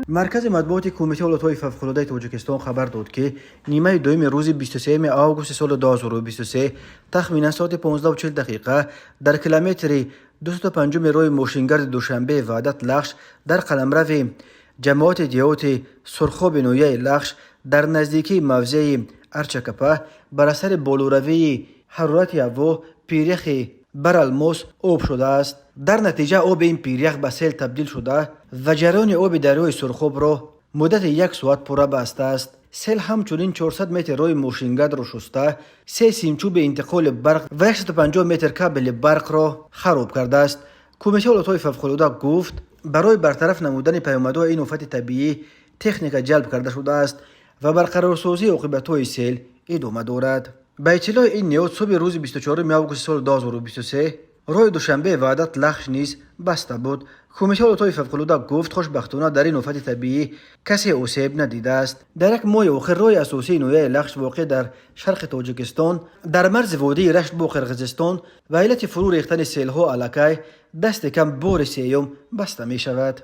مرکز مطبوعات کمیته ولایت‌های فوق‌العاده تاجیکستان خبر داد که نیمه دوم روز 23 آگوست سال 2023 تخمینا ساعت 15:40 دقیقه در کیلومتر 205 راه ماشینگرد دوشنبه وحدت لخش در قلمرو جماعت دیوت سرخاب نویه لخش در نزدیکی موضع ارچکپه بر اثر بالوروی حرارت هوا پیریخ بر الماس آب شده است. در نتیجه آب این پیریخ به سیل تبدیل شده و جریان آب دریای سرخاب را مدت 1 ساعت پره بسته است. سیل همچنین 400 متر راه ماشینگرد را شسته، 3 سیمچوب انتقال برق و 150 متر کابل برق را خراب کرده است. کمیته ولایت‌های فوق‌العاده گفت برای برطرف نمودن پیامدهای این آفت طبیعی تکنیک جلب کرده شده است و برقرارسازی عاقبت‌های سیل ادامه دارد. به اطلاع این نهاد صبح روز 24 آگوست سال 2023 راه دوشنبه وحدت لخش نیز بسته بود. کمیته ولایت‌های فوق‌العاده گفت خوشبختانه در این آفت طبیعی کسی آسیب ندیده است. در یک ماه آخر راه اساسی نویه لخش واقع در شرق تاجیکستان در مرز وادی رشت با قرقیزستان و علت فرو ریختن سیل‌ها الکی دست کم بار سیوم بسته می شود.